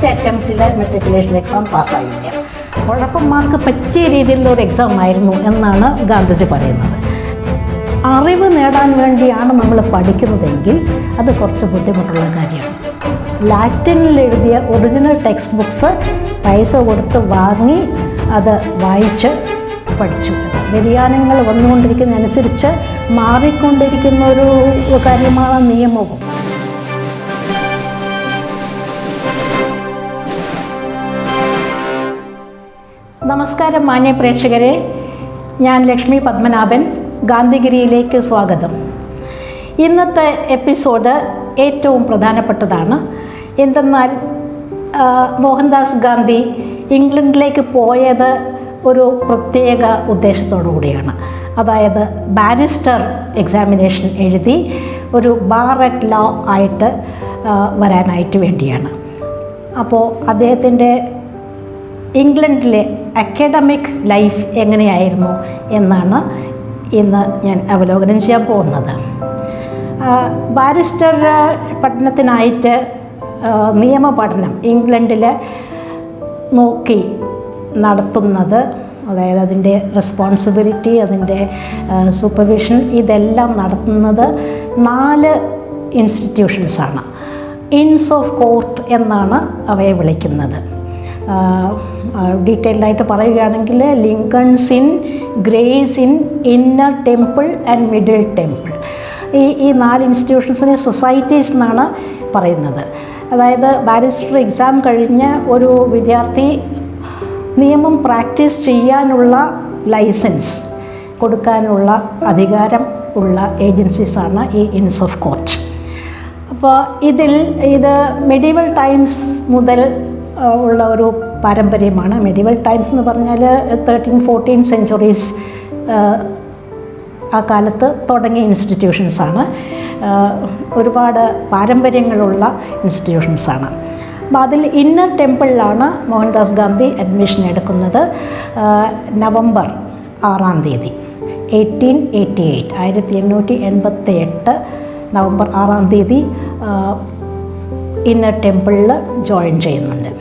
First അറ്റംപ്റ്റിൽ matriculation exam പാസ്സായില്ല. കുഴപ്പന്മാർക്ക് പറ്റിയ രീതിയിലുള്ള ഒരു എക്സാം ആയിരുന്നു എന്നാണ് ഗാന്ധിജി പറയുന്നത്. അറിവ് നേടാൻ വേണ്ടിയാണ് നമ്മൾ പഠിക്കുന്നതെങ്കിൽ അത് കുറച്ച് ബുദ്ധിമുട്ടുള്ള കാര്യമാണ്. ലാറ്റിനിൽ എഴുതിയ ഒറിജിനൽ ടെക്സ്റ്റ് ബുക്സ് പൈസ കൊടുത്ത് വാങ്ങി അത് വായിച്ച് പഠിച്ചു. വ്യതിയാനങ്ങൾ വന്നുകൊണ്ടിരിക്കുന്നതനുസരിച്ച് മാറിക്കൊണ്ടിരിക്കുന്ന ഒരു കാര്യമാണ് നിയമവും. നമസ്കാരം മാന്യ പ്രേക്ഷകരെ, ഞാൻ ലക്ഷ്മി പത്മനാഭൻ. ഗാന്ധിഗിരിയിലേക്ക് സ്വാഗതം. ഇന്നത്തെ എപ്പിസോഡ് ഏറ്റവും പ്രധാനപ്പെട്ടതാണ്. എന്തെന്നാൽ മോഹൻദാസ് ഗാന്ധി ഇംഗ്ലണ്ടിലേക്ക് പോയത് ഒരു പ്രത്യേക ഉദ്ദേശത്തോടു കൂടിയാണ്. അതായത് ബാരിസ്റ്റർ എക്സാമിനേഷൻ എഴുതി ഒരു ബാർ അറ്റ് ലോ ആയിട്ട് വരാനായിട്ട് വേണ്ടിയാണ്. അപ്പോൾ അദ്ദേഹത്തിൻ്റെ ഇംഗ്ലണ്ടിലെ അക്കാഡമിക് ലൈഫ് എങ്ങനെയായിരുന്നു എന്നാണ് ഇന്ന് ഞാൻ അവലോകനം ചെയ്യാൻ പോകുന്നത്. ബാരിസ്റ്റർ പഠനത്തിനായിട്ട് നിയമപഠനം ഇംഗ്ലണ്ടിൽ നോക്കി നടത്തുന്നത്, അതായത് അതിൻ്റെ റെസ്പോൺസിബിലിറ്റി, അതിൻ്റെ സൂപ്പർവിഷൻ, ഇതെല്ലാം നടത്തുന്നത് 4 ഇൻസ്റ്റിറ്റ്യൂഷൻസാണ്. ഇൻസ് ഓഫ് കോർട്ട് എന്നാണ് അവയെ വിളിക്കുന്നത്. ഡീറ്റെയിൽഡായിട്ട് പറയുകയാണെങ്കിൽ Lincoln's Inn, Gray's Inn, Inner Temple and Middle Temple. ഈ 4 ഇൻസ്റ്റിറ്റ്യൂഷൻസിനെ സൊസൈറ്റീസ് എന്നാണ് പറയുന്നത്. അതായത് ബാരിസ്റ്റർ എക്സാം കഴിഞ്ഞ ഒരു വിദ്യാർത്ഥി നിയമം പ്രാക്ടീസ് ചെയ്യാനുള്ള ലൈസൻസ് കൊടുക്കാനുള്ള അധികാരം ഉള്ള ഏജൻസീസാണ് ഈ ഇൻസ് ഓഫ് കോർട്ട്. അപ്പോൾ ഇത് മെഡീവൽ ടൈംസ് മുതൽ ഉള്ള ഒരു പാരമ്പര്യമാണ്. മെഡീവൽ ടൈംസ് എന്ന് പറഞ്ഞാൽ 13-14 സെഞ്ച്വറീസ് ആ കാലത്ത് തുടങ്ങിയ ഇൻസ്റ്റിറ്റ്യൂഷൻസാണ്. ഒരുപാട് പാരമ്പര്യങ്ങളുള്ള ഇൻസ്റ്റിറ്റ്യൂഷൻസാണ്. അപ്പോൾ അതിൽ ഇന്നർ ടെമ്പിളിലാണ് മോഹൻദാസ് ഗാന്ധി അഡ്മിഷൻ എടുക്കുന്നത്. നവംബർ 6 1888 നവംബർ 6 ഇന്നർ ടെമ്പിളിൽ ജോയിൻ ചെയ്യുന്നുണ്ട്.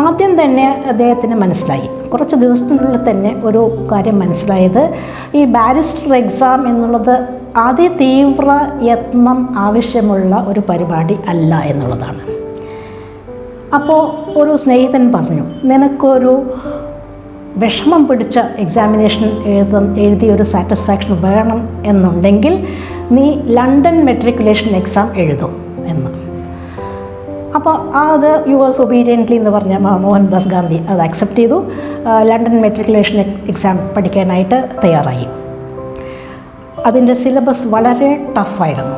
ആദ്യം തന്നെ അദ്ദേഹത്തിന് മനസ്സിലായി, കുറച്ച് ദിവസത്തിനുള്ളിൽ തന്നെ ഒരു കാര്യം മനസ്സിലായത്, ഈ ബാരിസ്റ്റർ എക്സാം എന്നുള്ളത് അതിതീവ്ര യത്നം ആവശ്യമുള്ള ഒരു പരിപാടി അല്ല എന്നുള്ളതാണ്. അപ്പോൾ ഒരു സ്നേഹിതൻ പറഞ്ഞു, നിനക്കൊരു വിഷമം പിടിച്ച എക്സാമിനേഷൻ എഴുതിയൊരു സാറ്റിസ്ഫാക്ഷൻ വേണം എന്നുണ്ടെങ്കിൽ നീ ലണ്ടൻ മെട്രിക്കുലേഷൻ എക്സാം എഴുതും എന്ന്. അപ്പോൾ അത് യുവേഴ്സ് ഒബീഡിയൻ്റ്ലി എന്ന് പറഞ്ഞ മോഹൻദാസ് ഗാന്ധി അത് അക്സെപ്റ്റ് ചെയ്തു. ലണ്ടൻ മെട്രിക്കുലേഷൻ എക്സാം പഠിക്കാനായിട്ട് തയ്യാറായി. അതിൻ്റെ സിലബസ് വളരെ ടഫായിരുന്നു.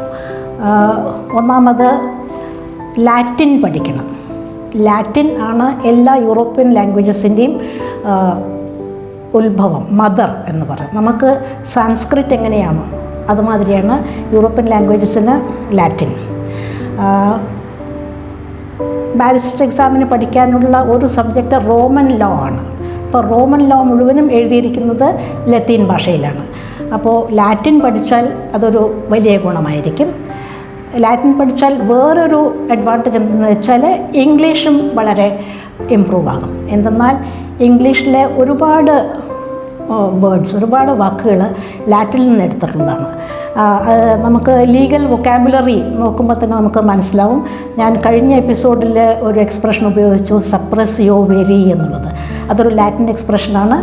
ഒന്നാമത് ലാറ്റിൻ പഠിക്കണം. ലാറ്റിൻ ആണ് എല്ലാ യൂറോപ്യൻ ലാംഗ്വേജസിൻ്റെയും ഉത്ഭവം, മദർ എന്ന് പറയും. നമുക്ക് സാൻസ്ക്രിറ്റ് എങ്ങനെയാണോ അതുമാതിരിയാണ് യൂറോപ്യൻ ലാംഗ്വേജസിന് ലാറ്റിൻ. ബാരിസ്റ്റർ എക്സാമിന് പഠിക്കാനുള്ള ഒരു സബ്ജക്റ്റ് റോമൻ ലോ ആണ്. അപ്പോൾ റോമൻ ലോ മുഴുവനും എഴുതിയിരിക്കുന്നത് ലത്തീൻ ഭാഷയിലാണ്. അപ്പോൾ ലാറ്റിൻ പഠിച്ചാൽ അതൊരു വലിയ ഗുണമായിരിക്കും. ലാറ്റിൻ പഠിച്ചാൽ വേറൊരു അഡ്വാൻറ്റേജ് എന്തെന്ന് വെച്ചാൽ ഇംഗ്ലീഷും വളരെ ഇമ്പ്രൂവ് ആകും. എന്തെന്നാൽ ഇംഗ്ലീഷിലെ ഒരുപാട് വേർഡ്സ്, ഒരുപാട് വാക്കുകൾ ലാറ്റിനിൽ നിന്ന് എടുത്തിട്ടുള്ളതാണ്. നമുക്ക് ലീഗൽ വൊക്കാബുലറി നോക്കുമ്പോൾ തന്നെ നമുക്ക് മനസ്സിലാവും. ഞാൻ കഴിഞ്ഞ എപ്പിസോഡിൽ ഒരു എക്സ്പ്രഷൻ ഉപയോഗിച്ചു, സപ്രസിയോ വെരി എന്നുള്ളത്. അതൊരു ലാറ്റിൻ എക്സ്പ്രഷനാണ്,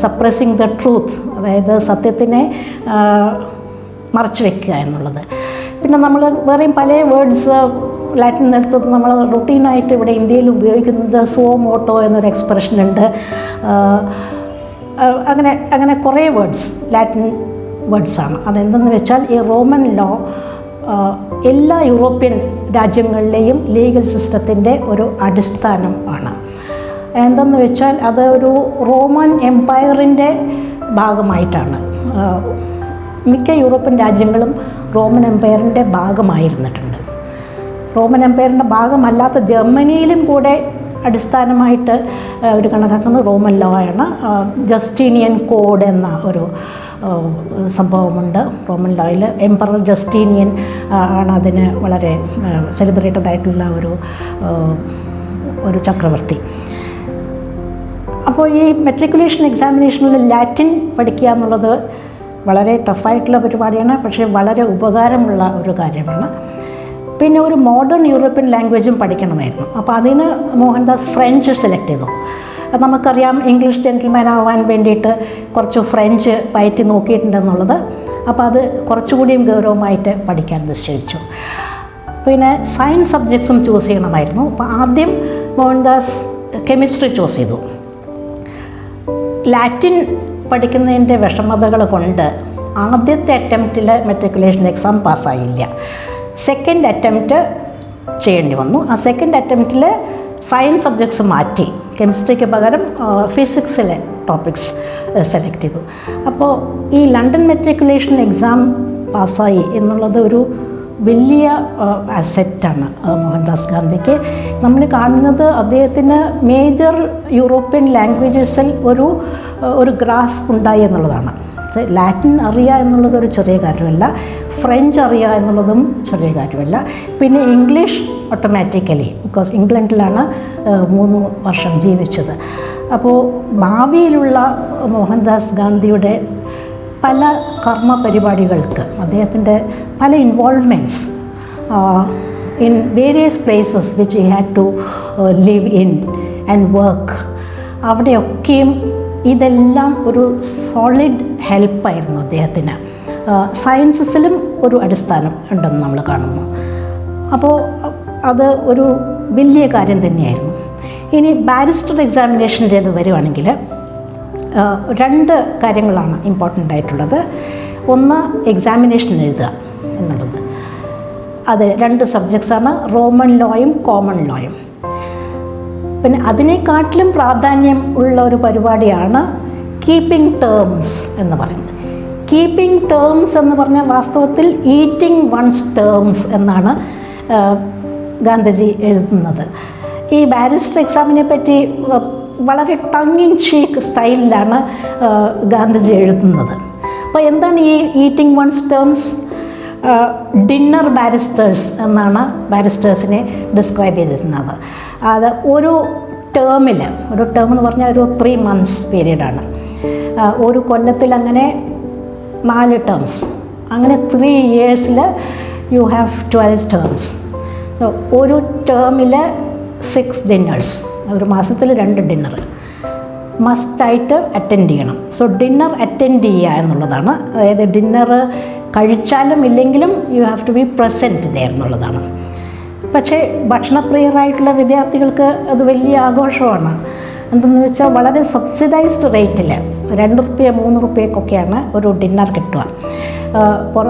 സപ്രസിങ് ദ ട്രൂത്ത്, അതായത് സത്യത്തിനെ മറച്ചു വയ്ക്കുക എന്നുള്ളത്. പിന്നെ നമ്മൾ വേറെയും പല വേർഡ്സ് ലാറ്റിൻ എടുത്തത് നമ്മൾ റുട്ടീനായിട്ട് ഇവിടെ ഇന്ത്യയിൽ ഉപയോഗിക്കുന്നത് സോ മോട്ടോ എന്നൊരു എക്സ്പ്രഷനുണ്ട്. അങ്ങനെ കുറേ വേർഡ്സ് ലാറ്റിൻ വേർഡ്സാണ്. അതെന്തെന്ന് വെച്ചാൽ ഈ റോമൻ ലോ എല്ലാ യൂറോപ്യൻ രാജ്യങ്ങളിലെയും ലീഗൽ സിസ്റ്റത്തിൻ്റെ ഒരു അടിസ്ഥാനം ആണ്. എന്തെന്ന് വെച്ചാൽ അത് ഒരു റോമൻ എംപയറിൻ്റെ ഭാഗമായിട്ടാണ്. മിക്ക യൂറോപ്യൻ രാജ്യങ്ങളും റോമൻ എംപയറിൻ്റെ ഭാഗമായിരുന്നിട്ടുണ്ട്. റോമൻ എംപയറിൻ്റെ ഭാഗമല്ലാത്ത ജർമ്മനിയിലും കൂടെ അടിസ്ഥാനമായിട്ട് ഒരു കണക്കാക്കുന്നത് റോമൻ ലോ ആണ്. ജസ്റ്റീനിയൻ കോഡ് എന്ന ഒരു സംഭവമുണ്ട് റോമൻ ലോയിൽ. എംപറർ ജസ്റ്റീനിയൻ ആണ് അതിന് വളരെ സെലിബ്രേറ്റഡ് ആയിട്ടുള്ള ഒരു ചക്രവർത്തി. അപ്പോൾ ഈ മെട്രിക്കുലേഷൻ എക്സാമിനേഷനിൽ ലാറ്റിൻ പഠിക്കുക എന്നുള്ളത് വളരെ ടഫായിട്ടുള്ള പരിപാടിയാണ്, പക്ഷേ വളരെ ഉപകാരമുള്ള ഒരു കാര്യമാണ്. പിന്നെ ഒരു മോഡേൺ യൂറോപ്യൻ ലാംഗ്വേജും പഠിക്കണമായിരുന്നു. അപ്പോൾ അതിന് മോഹൻദാസ് ഫ്രഞ്ച് സെലക്ട് ചെയ്തു. നമുക്കറിയാം ഇംഗ്ലീഷ് ജെൻറ്റിൽമാൻ ആവാൻ വേണ്ടിയിട്ട് കുറച്ച് ഫ്രഞ്ച് പയറ്റി നോക്കിയിട്ടുണ്ടെന്നുള്ളത്. അപ്പോൾ അത് കുറച്ചുകൂടിയും ഗൗരവമായിട്ട് പഠിക്കാൻ നിശ്ചയിച്ചു. പിന്നെ സയൻസ് സബ്ജക്ട്സും ചൂസ് ചെയ്യണമായിരുന്നു. അപ്പോൾ ആദ്യം മോഹൻദാസ് കെമിസ്ട്രി ചൂസ് ചെയ്തു. ലാറ്റിൻ പഠിക്കുന്നതിൻ്റെ വിഷമതകൾ കൊണ്ട് ആദ്യത്തെ അറ്റംപ്റ്റിൽ മെട്രിക്കുലേഷൻ എക്സാം പാസ്സായില്ല. സെക്കൻഡ് അറ്റംപ്റ്റ് ചെയ്യേണ്ടി വന്നു. ആ സെക്കൻഡ് അറ്റംപ്റ്റിൽ സയൻസ് സബ്ജക്ട്സ് മാറ്റി കെമിസ്ട്രിക്ക് പകരം ഫിസിക്സിലെ ടോപ്പിക്സ് സെലക്ട് ചെയ്തു. അപ്പോൾ ഈ ലണ്ടൻ മെട്രിക്കുലേഷൻ എക്സാം പാസ്സായി എന്നുള്ളത് ഒരു വലിയ അസെറ്റാണ് മോഹൻദാസ് ഗാന്ധിക്ക്. നമ്മൾ കാണുന്നത് അദ്ദേഹത്തിന് മേജർ യൂറോപ്യൻ ലാംഗ്വേജസിൽ ഒരു ഗ്രാസ്പ് ഉണ്ടായി എന്നുള്ളതാണ്. ലാറ്റിൻ അറിയുക എന്നുള്ളത് ഒരു ചെറിയ കാര്യമല്ല, ഫ്രഞ്ച് അറിയുക എന്നുള്ളതും ചെറിയ കാര്യമല്ല. പിന്നെ ഇംഗ്ലീഷ് ഓട്ടോമാറ്റിക്കലി, ബിക്കോസ് ഇംഗ്ലണ്ടിലാണ് 3 വർഷം ജീവിച്ചത്. അപ്പോൾ ഭാവിയിലുള്ള മോഹൻദാസ് ഗാന്ധിയുടെ പല കർമ്മ പരിപാടികൾക്ക് അദ്ദേഹത്തിൻ്റെ പല involvements in various places which he had to live in and work, അവിടെയൊക്കെയും ഇതെല്ലാം ഒരു സോളിഡ് ഹെൽപ്പായിരുന്നു അദ്ദേഹത്തിന്. സയൻസസിലും ഒരു അടിസ്ഥാനം ഉണ്ടെന്ന് നമ്മൾ കാണുന്നു. അപ്പോൾ അത് ഒരു വലിയ കാര്യം തന്നെയായിരുന്നു. ഇനി ബാരിസ്റ്റർ എക്സാമിനേഷൻ്റേത് വരുവാണെങ്കിൽ 2 കാര്യങ്ങളാണ് ഇമ്പോർട്ടൻ്റ് ആയിട്ടുള്ളത്. ഒന്ന് എക്സാമിനേഷൻ എഴുതുക എന്നുള്ളത്. അത് 2 സബ്ജക്ട്സാണ്, റോമൻ ലോയും കോമൺ ലോയും. പിന്നെ അതിനെക്കാട്ടിലും പ്രാധാന്യം ഉള്ള ഒരു പരിപാടിയാണ് കീപ്പിംഗ് ടേംസ് എന്ന് പറയുന്നത്. കീപ്പിംഗ് ടേംസ് എന്ന് പറഞ്ഞാൽ വാസ്തവത്തിൽ ഈറ്റിംഗ് വൺസ് ടേംസ് എന്നാണ് ഗാന്ധിജി എഴുതുന്നത്. ഈ ബാരിസ്റ്റർ എക്സാമിനെ പറ്റി വളരെ ടങ് ഇൻ ചീക്ക് സ്റ്റൈലിലാണ് ഗാന്ധിജി എഴുതുന്നത്. അപ്പോൾ എന്താണ് ഈ eating once terms? Dinner barristers എന്നാണ് ബാരിസ്റ്റേഴ്സിനെ ഡിസ്ക്രൈബ് ചെയ്തിരുന്നത്. അത് ഒരു ടേം എന്ന് പറഞ്ഞാൽ ഒരു 3 months പീരീഡാണ്. ഒരു കൊല്ലത്തിൽ അങ്ങനെ 4 ടേംസ്, അങ്ങനെ 3 years യു ഹാവ് 12 terms. ഒരു ടേമിൽ 6 dinners, ഒരു മാസത്തിൽ 2 ഡിന്നർ മസ്റ്റായിട്ട് അറ്റൻഡ് ചെയ്യണം. സോ ഡിന്നർ അറ്റൻഡ് ചെയ്യുക എന്നുള്ളതാണ്. അതായത് ഡിന്നർ കഴിച്ചാലും ഇല്ലെങ്കിലും you have to be present there എന്നുള്ളതാണ്. പക്ഷേ ഭക്ഷണപ്രിയരായിട്ടുള്ള വിദ്യാർത്ഥികൾക്ക് അത് വലിയ ആഘോഷമാണ്. എന്തെന്ന് വെച്ചാൽ വളരെ സബ്സിഡൈസ്ഡ് റേറ്റിൽ 2 രൂപ 3 രൂപയ്ക്കൊക്കെയാണ് ഒരു ഡിന്നർ കിട്ടുക.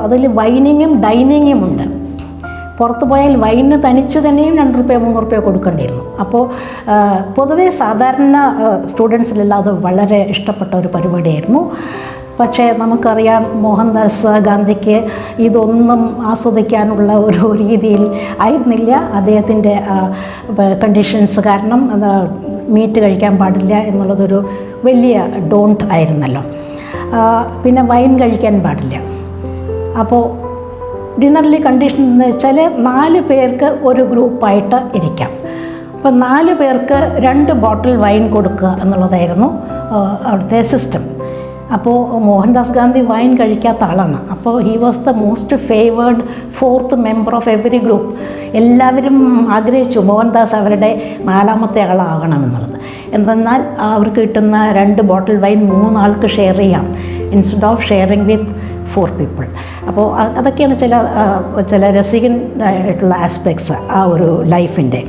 അതിൽ വൈനിങ്ങും ഡൈനിങ്ങും ഉണ്ട്. പുറത്ത് പോയാൽ വൈന് തനിച്ച് തന്നെയും 2 രൂപ 3 രൂപ കൊടുക്കേണ്ടിയിരുന്നു. അപ്പോൾ പൊതുവേ സാധാരണ സ്റ്റുഡൻസിലെല്ലാം അത് വളരെ ഇഷ്ടപ്പെട്ട ഒരു പരിപാടിയായിരുന്നു. പക്ഷേ നമുക്കറിയാം മോഹൻദാസ് ഗാന്ധിക്ക് ഇതൊന്നും ആസ്വദിക്കാനുള്ള ഒരു രീതിയിൽ ആയിരുന്നില്ല. അദ്ദേഹത്തിൻ്റെ കണ്ടീഷൻസ് കാരണം മീറ്റ് കഴിക്കാൻ പാടില്ല എന്നുള്ളതൊരു വലിയ ഡോണ്ട് ആയിരുന്നല്ലോ. പിന്നെ വൈൻ കഴിക്കാൻ പാടില്ല. അപ്പോൾ ഡിന്നറിലെ കണ്ടീഷൻ എന്ന് വെച്ചാൽ 4 പേർക്ക് ഒരു ഗ്രൂപ്പായിട്ട് ഇരിക്കാം. അപ്പോൾ 4 പേർക്ക് 2 ബോട്ടിൽ വൈൻ കൊടുക്കുക എന്നുള്ളതായിരുന്നു അവിടുത്തെ സിസ്റ്റം. അപ്പോൾ മോഹൻദാസ് ഗാന്ധി വൈൻ കഴിക്കാത്ത ആളാണ്. അപ്പോൾ he was the most favoured 4th member of every group. എല്ലാവരും ആഗ്രഹിച്ചു മോഹൻദാസ് അവരുടെ 4ാമത്തെ ആളാകണമെന്നുള്ളത്. എന്തെന്നാൽ അവർക്ക് കിട്ടുന്ന 2 ബോട്ടിൽ വൈൻ 3 ആൾക്ക് ഷെയർ ചെയ്യാം instead of sharing with 4 people. അപ്പോൾ അതൊക്കെയാണ് ചില രസികൻ ആയിട്ടുള്ള ആസ്പെക്ട്സ് ആ ഒരു ലൈഫിൻ്റെ.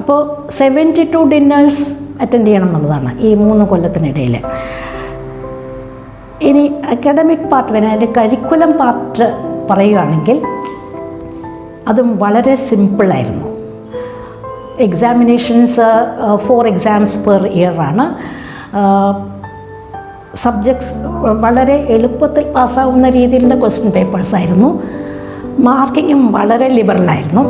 അപ്പോൾ 72 ഡിന്നേഴ്സ് അറ്റൻഡ് ചെയ്യണം എന്നുള്ളതാണ് ഈ 3 കൊല്ലത്തിനിടയിൽ. ഇനി അക്കാഡമിക് പാർട്ട് വരെ, അതിൻ്റെ കരിക്കുലം പാർട്ട് പറയുകയാണെങ്കിൽ അതും വളരെ സിമ്പിളായിരുന്നു. എക്സാമിനേഷൻസ് 4 exams പെർ ഇയറാണ്. സബ്ജക്ട്സ് വളരെ എളുപ്പത്തിൽ പാസ്സാവുന്ന രീതിയിലുള്ള ക്വസ്റ്റ്യൻ പേപ്പേഴ്സായിരുന്നു. മാർക്കിങ്ങും വളരെ ലിബറലായിരുന്നു.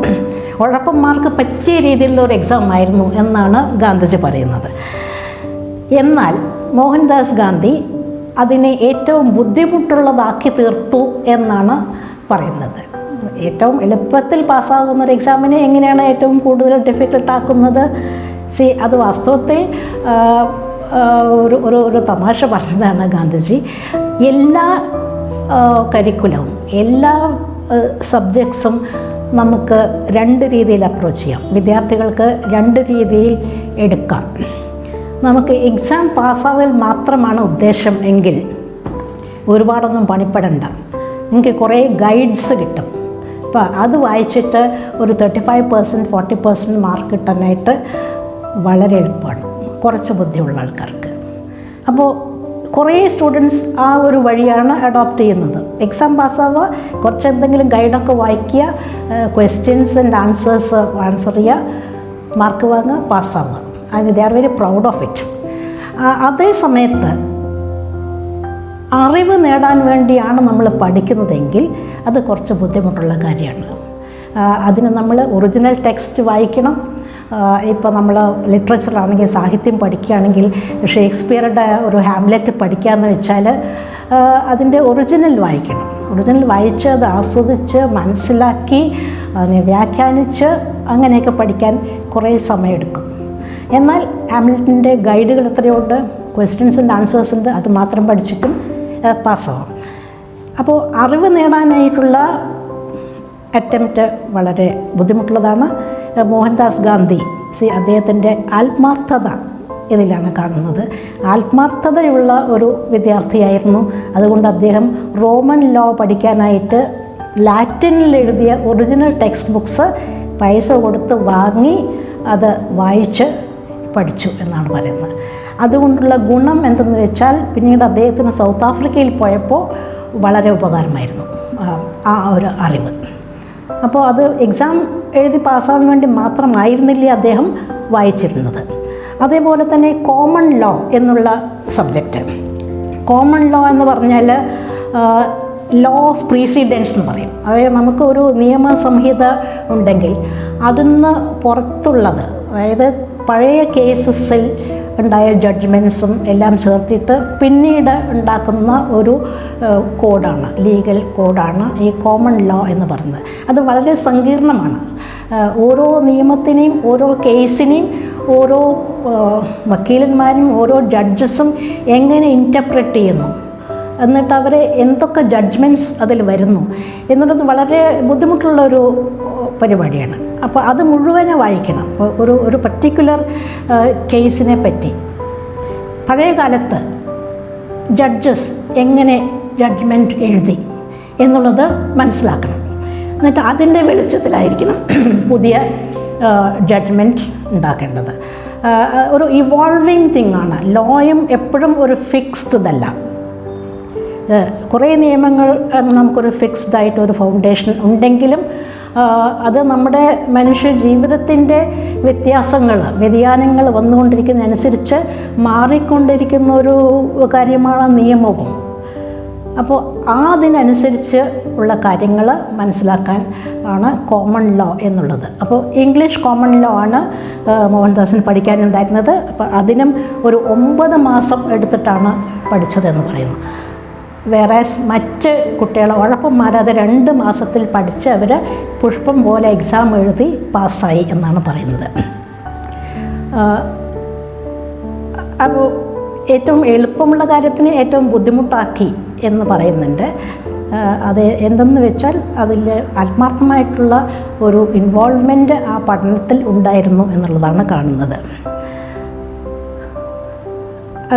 ഉഴപ്പന്മാർക്ക് പറ്റിയ രീതിയിലുള്ള ഒരു എക്സാം ആയിരുന്നു എന്നാണ് ഗാന്ധിജി പറയുന്നത്. എന്നാൽ മോഹൻദാസ് ഗാന്ധി അതിനെ ഏറ്റവും ബുദ്ധിമുട്ടുള്ളതാക്കി തീർത്തു എന്നാണ് പറയുന്നത്. ഏറ്റവും എളുപ്പത്തിൽ പാസ്സാകുന്ന ഒരു എക്സാമിനെ എങ്ങനെയാണ് ഏറ്റവും കൂടുതൽ ഡിഫിക്കൽട്ടാക്കുന്നത്? അത് വാസ്തവത്തിൽ ഒരു തമാശ പറഞ്ഞതാണ് ഗാന്ധിജി. എല്ലാ കരിക്കുലവും എല്ലാ സബ്ജക്ട്സും നമുക്ക് രണ്ട് രീതിയിൽ അപ്രോച്ച് ചെയ്യാം. വിദ്യാർത്ഥികൾക്ക് രണ്ട് രീതിയിൽ എടുക്കാം. നമുക്ക് എക്സാം പാസ്സാവൽ മാത്രമാണ് ഉദ്ദേശം എങ്കിൽ ഒരുപാടൊന്നും പണിപ്പെടണ്ട. നിങ്ങൾക്ക് കുറേ ഗൈഡ്സ് കിട്ടും. അപ്പോൾ അത് വായിച്ചിട്ട് ഒരു 35% 40% മാർക്ക് കിട്ടാനായിട്ട് വളരെ എളുപ്പമാണ് കുറച്ച് ബുദ്ധിയുള്ള ആൾക്കാർക്ക്. അപ്പോൾ കുറേ സ്റ്റുഡൻസ് ആ ഒരു വഴിയാണ് അഡോപ്റ്റ് ചെയ്യുന്നത്. എക്സാം പാസ്സാവുക, കുറച്ച് എന്തെങ്കിലും ഗൈഡൊക്കെ വായിക്കുക, ക്വസ്റ്റ്യൻസ് ആൻഡ് ആൻസേഴ്സ് ആൻസർ ചെയ്യുക, മാർക്ക് വാങ്ങുക, പാസ്സാവുക. അതിന് they are very proud of it. അതേ സമയത്ത് അറിവ് നേടാൻ വേണ്ടിയാണ് നമ്മൾ പഠിക്കുന്നതെങ്കിൽ അത് കുറച്ച് ബുദ്ധിമുട്ടുള്ള കാര്യമാണ്. അതിന് നമ്മൾ ഒറിജിനൽ ടെക്സ്റ്റ് വായിക്കണം. ഇപ്പോൾ നമ്മൾ ലിറ്ററേച്ചറാണെങ്കിൽ, സാഹിത്യം പഠിക്കുകയാണെങ്കിൽ ഷേക്സ്പിയറുടെ ഒരു ഹാംലെറ്റ് പഠിക്കുകയെന്ന് വെച്ചാൽ അതിൻ്റെ ഒറിജിനൽ വായിക്കണം. ഒറിജിനൽ വായിച്ച് അത് ആസ്വദിച്ച് മനസ്സിലാക്കി അതിനെ വ്യാഖ്യാനിച്ച് അങ്ങനെയൊക്കെ പഠിക്കാൻ കുറേ സമയമെടുക്കും. എന്നാൽ ഹാംലെറ്റിൻ്റെ ഗൈഡുകൾ എത്രയുണ്ട്, ക്വസ്റ്റ്യൻസ് ആൻഡ് ആൻസേഴ്സ് ഉണ്ട്, അത് മാത്രം പഠിച്ചിട്ടും പാസ്സാവും. അപ്പോൾ അറിവ് നേടാനായിട്ടുള്ള അറ്റംപ്റ്റ് വളരെ ബുദ്ധിമുട്ടുള്ളതാണ്. മോഹൻദാസ് ഗാന്ധി അദ്ദേഹത്തിൻ്റെ ആത്മാർത്ഥത ഇതിലാണ് കാണുന്നത്. ആത്മാർത്ഥതയുള്ള ഒരു വിദ്യാർത്ഥിയായിരുന്നു. അതുകൊണ്ട് അദ്ദേഹം റോമൻ ലോ പഠിക്കാനായിട്ട് ലാറ്റിനിൽ എഴുതിയ ഒറിജിനൽ ടെക്സ്റ്റ് ബുക്സ് പൈസ കൊടുത്ത് വാങ്ങി അത് വായിച്ച് പഠിച്ചു എന്നാണ് പറയുന്നത്. അതുകൊണ്ടുള്ള ഗുണം എന്തെന്ന് വെച്ചാൽ പിന്നീട് അദ്ദേഹത്തിന് സൗത്ത് ആഫ്രിക്കയിൽ പോയപ്പോൾ വളരെ ഉപകാരമായിരുന്നു ആ ഒരു അറിവ്. അപ്പോൾ അത് എക്സാം എഴുതി പാസ്സാവാൻ വേണ്ടി മാത്രമായിരുന്നില്ല അദ്ദേഹം വായിച്ചിരുന്നത്. അതേപോലെ തന്നെ കോമൺ ലോ എന്നുള്ള സബ്ജക്റ്റ്. കോമൺ ലോ എന്ന് പറഞ്ഞാൽ ലോ ഓഫ് പ്രീസിഡൻസ് എന്ന് പറയും. അതായത് നമുക്ക് ഒരു നിയമസംഹിത ഉണ്ടെങ്കിൽ അതിന്ന് പുറത്തുള്ളത്, അതായത് പഴയ കേസസിൽ ഉണ്ടായ ജഡ്ജ്മെൻറ്റ്സും എല്ലാം ചേർത്തിട്ട് പിന്നീട് ഉണ്ടാക്കുന്ന ഒരു കോഡാണ്, ലീഗൽ കോഡാണ് ഈ കോമൺ ലോ എന്ന് പറയുന്നത്. അത് വളരെ സങ്കീർണമാണ്. ഓരോ നിയമത്തിനെയും ഓരോ കേസിനെയും ഓരോ വക്കീലന്മാരും ഓരോ ജഡ്ജസും എങ്ങനെ ഇൻറ്റർപ്രറ്റ് ചെയ്യുന്നു, എന്നിട്ട് അവരെ എന്തൊക്കെ ജഡ്ജ്മെൻറ്റ്സ് അതിൽ വരുന്നു എന്നുള്ളത് വളരെ ബുദ്ധിമുട്ടുള്ളൊരു പരിപാടിയാണ്. അപ്പോൾ അത് മുഴുവനെ വായിക്കണം. അപ്പോൾ ഒരു പർട്ടിക്കുലർ കേസിനെ പറ്റി പഴയ കാലത്ത് ജഡ്ജസ് എങ്ങനെ ജഡ്ജ്മെൻറ്റ് എഴുതി എന്നുള്ളത് മനസ്സിലാക്കണം. എന്നിട്ട് അതിൻ്റെ വെളിച്ചത്തിലായിരിക്കണം പുതിയ ജഡ്ജ്മെൻറ്റ് ഉണ്ടാക്കേണ്ടത്. ഒരു ഇവോൾവിങ് തിങ്ങാണ്. ലോയും എപ്പോഴും ഒരു ഫിക്സ്ഡല്ല. കുറേ നിയമങ്ങൾ നമുക്കൊരു ഫിക്സ്ഡായിട്ട് ഒരു ഫൗണ്ടേഷൻ ഉണ്ടെങ്കിലും അത് നമ്മുടെ മനുഷ്യ ജീവിതത്തിൻ്റെ വ്യതിയാനങ്ങൾ വന്നുകൊണ്ടിരിക്കുന്നതനുസരിച്ച് മാറിക്കൊണ്ടിരിക്കുന്ന ഒരു കാര്യമാണ് നിയമവും. അപ്പോൾ അതിനനുസരിച്ച് ഉള്ള കാര്യങ്ങൾ മനസ്സിലാക്കാൻ ആണ് കോമൺ ലോ എന്നുള്ളത്. അപ്പോൾ ഇംഗ്ലീഷ് കോമൺ ലോ ആണ് മോഹൻദാസിന് പഠിക്കാനുണ്ടായിരുന്നത്. അപ്പോൾ അതിനും ഒരു 9 മാസം എടുത്തിട്ടാണ് പഠിച്ചതെന്ന് പറയുന്നു. വേറെ മറ്റ് കുട്ടികൾ ഉഴപ്പന്മാരത് 2 മാസത്തിൽ പഠിച്ച് അവർ പുഷ്പം പോലെ എക്സാം എഴുതി പാസ്സായി എന്നാണ് പറയുന്നത്. അപ്പോൾ ഏറ്റവും എളുപ്പമുള്ള കാര്യത്തിന് ഏറ്റവും ബുദ്ധിമുട്ടാക്കി എന്ന് പറയുന്നുണ്ട്. അത് എന്തെന്ന് വെച്ചാൽ അതിൽ ആത്മാർത്ഥമായിട്ടുള്ള ഒരു ഇൻവോൾവ്മെൻറ്റ് ആ പഠനത്തിൽ ഉണ്ടായിരുന്നു എന്നുള്ളതാണ് കാണുന്നത്.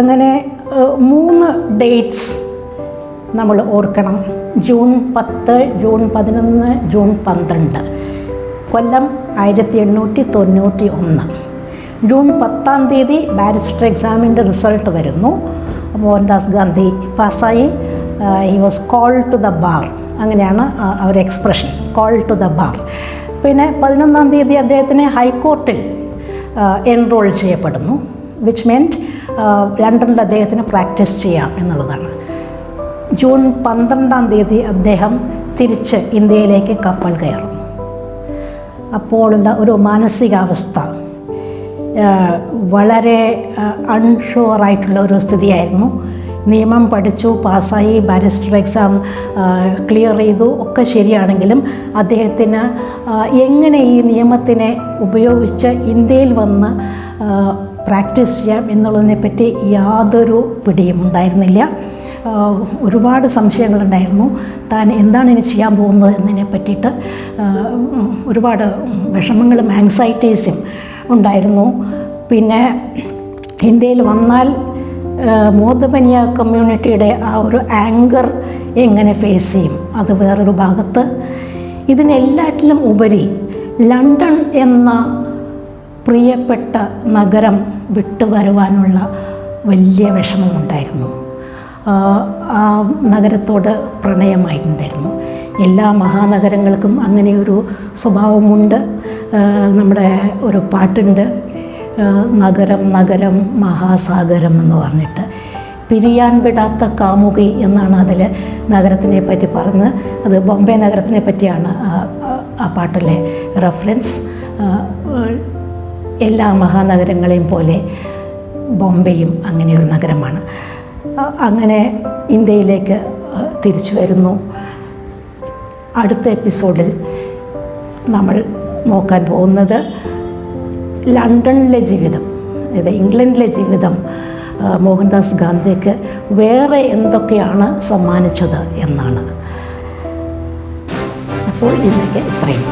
അങ്ങനെ 3 ഡേറ്റ്സ് നമ്മൾ ഓർക്കണം. June 10, June 11, June 12. കൊല്ലം 1891. ജൂൺ 10-ാം തീയതി ബാരിസ്റ്റർ എക്സാമിൻ്റെ റിസൾട്ട് വരുന്നു. മോഹൻദാസ് ഗാന്ധി പാസ്സായി. He was called to the bar, അങ്ങനെയാണ് അവർ expression, called to the bar. പിന്നെ 11-ാം തീയതി അദ്ദേഹത്തിന് ഹൈക്കോർട്ടിൽ എൻറോൾ ചെയ്യപ്പെടുന്നു. വിച്ച് മീൻറ്റ് ലണ്ടനിൽ അദ്ദേഹത്തിന് പ്രാക്ടീസ് ചെയ്യാം എന്നുള്ളതാണ്. ജൂൺ 12-ാം തീയതി അദ്ദേഹം തിരിച്ച് ഇന്ത്യയിലേക്ക് കപ്പൽ കയറുന്നു. അപ്പോഴുള്ള ഒരു മാനസികാവസ്ഥ വളരെ അൺഷുവറായിട്ടുള്ള ഒരു സ്ഥിതിയായിരുന്നു. നിയമം പഠിച്ചു, പാസ്സായി, ബാരിസ്റ്റർ എക്സാം ക്ലിയർ ചെയ്തു, ഒക്കെ ശരിയാണെങ്കിലും അദ്ദേഹത്തിന് എങ്ങനെ ഈ നിയമത്തിനെ ഉപയോഗിച്ച് ഇന്ത്യയിൽ വന്ന് പ്രാക്ടീസ് ചെയ്യാം എന്നുള്ളതിനെപ്പറ്റി യാതൊരു പിടിയും ഉണ്ടായിരുന്നില്ല. ഒരുപാട് സംശയങ്ങളുണ്ടായിരുന്നു. താൻ എന്താണ് ഇനി ചെയ്യാൻ പോകുന്നത് എന്നതിനെ പറ്റിയിട്ട് ഒരുപാട് വിഷമങ്ങളും ആങ്സൈറ്റീസും ഉണ്ടായിരുന്നു. പിന്നെ ഇന്ത്യയിൽ വന്നാൽ മോദബനിയ കമ്മ്യൂണിറ്റിയുടെ ആ ഒരു ആങ്കർ എങ്ങനെ ഫേസ് ചെയ്യും, അത് വേറൊരു ഭാഗത്ത്. ഇതിനെല്ലാറ്റിലും ഉപരി ലണ്ടൻ എന്ന പ്രിയപ്പെട്ട നഗരം വിട്ടുവരുവാനുള്ള വലിയ വിഷമമുണ്ടായിരുന്നു. ആ നഗരത്തോട് പ്രണയമായിട്ടുണ്ടായിരുന്നു. എല്ലാ മഹാനഗരങ്ങൾക്കും അങ്ങനെയൊരു സ്വഭാവമുണ്ട്. നമ്മുടെ ഒരു പാട്ടുണ്ട്, നഗരം നഗരം മഹാസാഗരം എന്ന് പറഞ്ഞിട്ട്. പിരിയാൻ വിടാത്ത കാമുകി എന്നാണ് അതിൽ നഗരത്തിനെ പറ്റി പറഞ്ഞത്. അത് ബോംബെ നഗരത്തിനെ പറ്റിയാണ് ആ പാട്ടിലെ റെഫറൻസ്. എല്ലാ മഹാനഗരങ്ങളെയും പോലെ ബോംബെയും അങ്ങനെ ഒരു നഗരമാണ്. അങ്ങനെ ഇന്ത്യയിലേക്ക് തിരിച്ചു വരുന്നു. അടുത്ത എപ്പിസോഡിൽ നമ്മൾ നോക്കാൻ പോകുന്നത് ലണ്ടനിലെ ജീവിതം, അതായത് ഇംഗ്ലണ്ടിലെ ജീവിതം മോഹൻദാസ് ഗാന്ധിക്ക് വേറെ എന്തൊക്കെയാണ് സമ്മാനിച്ചത് എന്നാണ്. അപ്പോൾ ഇന്നൊക്കെ ഇത്രയും.